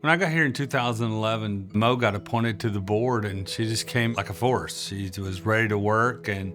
When I got here in 2011, Mo got appointed to the board and she just came like a force. She was ready to work and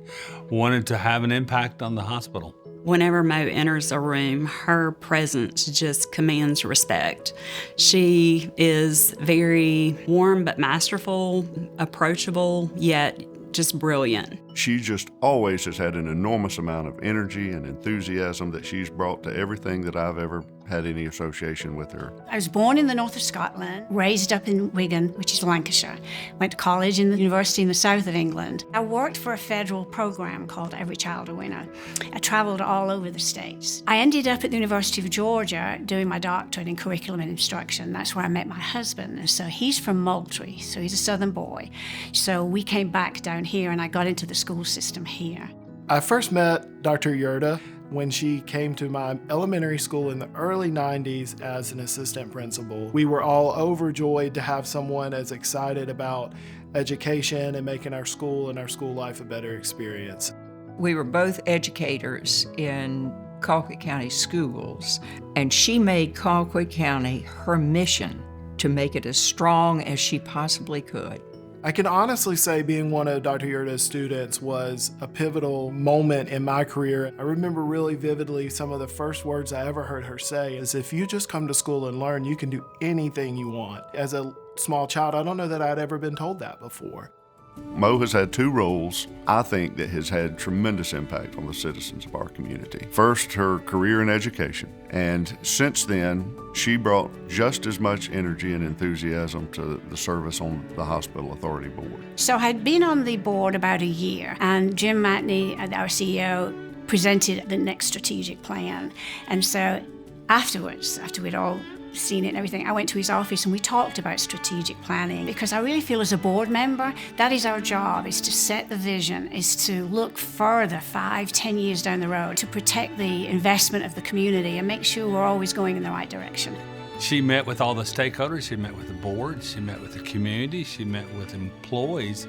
wanted to have an impact on the hospital. Whenever Mo enters a room, her presence just commands respect. She is very warm but masterful, approachable, yet just brilliant. She just always has had an enormous amount of energy and enthusiasm that she's brought to everything that I've ever had any association with her. I was born in the north of Scotland, raised up in Wigan, which is Lancashire. Went to college in the university in the south of England. I worked for a federal program called Every Child a Winner. I traveled all over the States. I ended up at the University of Georgia doing my doctorate in curriculum and instruction. That's where I met my husband. And so he's from Moultrie, so he's a southern boy. So we came back down here and I got into the school system here. I first met Dr. Yearta when she came to my elementary school in the early 90s as an assistant principal. We were all overjoyed to have someone as excited about education and making our school and our school life a better experience. We were both educators in Colquitt County schools, and she made Colquitt County her mission to make it as strong as she possibly could. I can honestly say being one of Dr. Yearta's students was a pivotal moment in my career. I remember really vividly some of the first words I ever heard her say is, if you just come to school and learn, you can do anything you want. As a small child, I don't know that I'd ever been told that before. Mo has had two roles, I think, that has had tremendous impact on the citizens of our community. First, her career in education, and since then, she brought just as much energy and enthusiasm to the service on the Hospital Authority Board. So I'd been on the board about a year, and Jim Matney, our CEO, presented the next strategic plan. And so afterwards, after we'd all seen it and everything, I went to his office and we talked about strategic planning, because I really feel as a board member, that is our job, is to set the vision, is to look further 5-10 years down the road, to protect the investment of the community and make sure we're always going in the right direction. She met with all the stakeholders, she met with the board, she met with the community, she met with employees,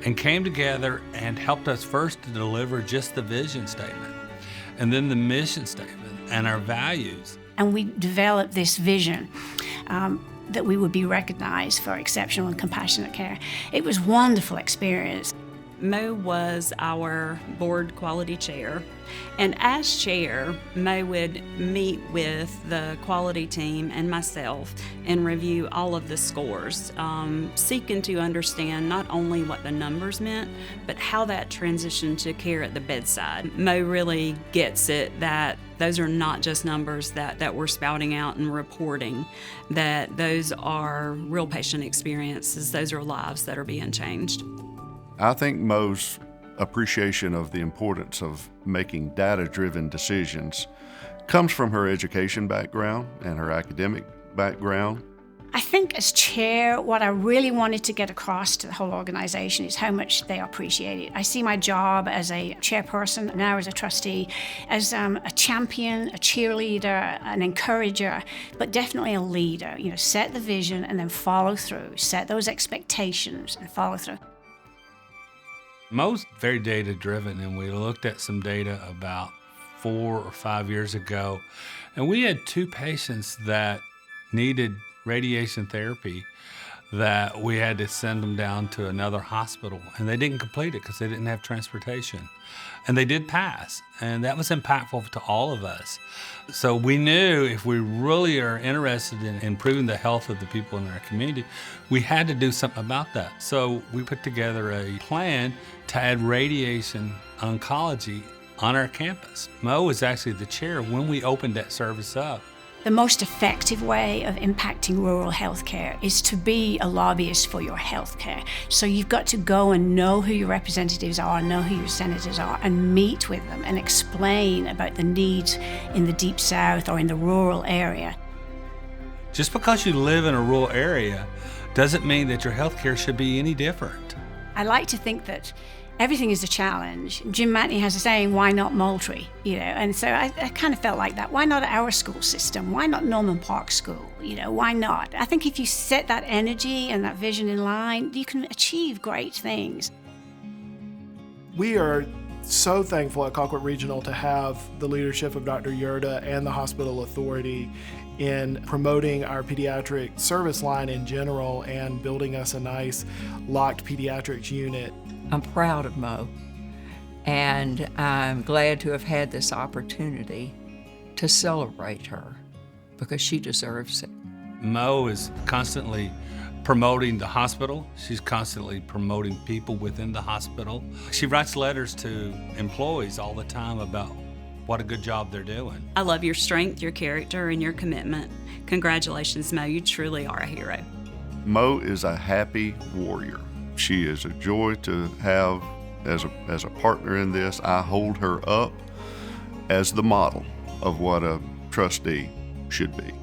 and came together and helped us first to deliver just the vision statement, and then the mission statement and our values. And we developed this vision that we would be recognized for exceptional and compassionate care. It was a wonderful experience. Mo was our board quality chair, and as chair, Mo would meet with the quality team and myself and review all of the scores, seeking to understand not only what the numbers meant, but how that transitioned to care at the bedside. Mo really gets it that those are not just numbers that we're spouting out and reporting, that those are real patient experiences, those are lives that are being changed. I think Mo's appreciation of the importance of making data-driven decisions comes from her education background and her academic background. I think as chair, what I really wanted to get across to the whole organization is how much they appreciate it. I see my job as a chairperson, now as a trustee, as a champion, a cheerleader, an encourager, but definitely a leader. You know, set the vision and then follow through, set those expectations and follow through. Mo's very data-driven, and we looked at some data about 4 or 5 years ago, and we had 2 patients that needed radiation therapy that we had to send them down to another hospital, and they didn't complete it because they didn't have transportation. And they did pass, and that was impactful to all of us. So we knew if we really are interested in improving the health of the people in our community, we had to do something about that. So we put together a plan to add radiation oncology on our campus. Mo was actually the chair when we opened that service up. The most effective way of impacting rural healthcare is to be a lobbyist for your healthcare. So you've got to go and know who your representatives are, know who your senators are, and meet with them and explain about the needs in the Deep South or in the rural area. Just because you live in a rural area doesn't mean that your healthcare should be any different. I like to think that everything is a challenge. Jim Matney has a saying, why not Moultrie? You know, and so I kind of felt like that. Why not our school system? Why not Norman Park School? You know, why not? I think if you set that energy and that vision in line, you can achieve great things. We are so thankful at Colquitt Regional to have the leadership of Dr. Yearta and the hospital authority in promoting our pediatric service line in general and building us a nice locked pediatrics unit. I'm proud of Mo, and I'm glad to have had this opportunity to celebrate her because she deserves it. Mo is constantly promoting the hospital. She's constantly promoting people within the hospital. She writes letters to employees all the time about what a good job they're doing. I love your strength, your character, and your commitment. Congratulations, Mo. You truly are a hero. Mo is a happy warrior. She is a joy to have as a partner in this. I hold her up as the model of what a trustee should be.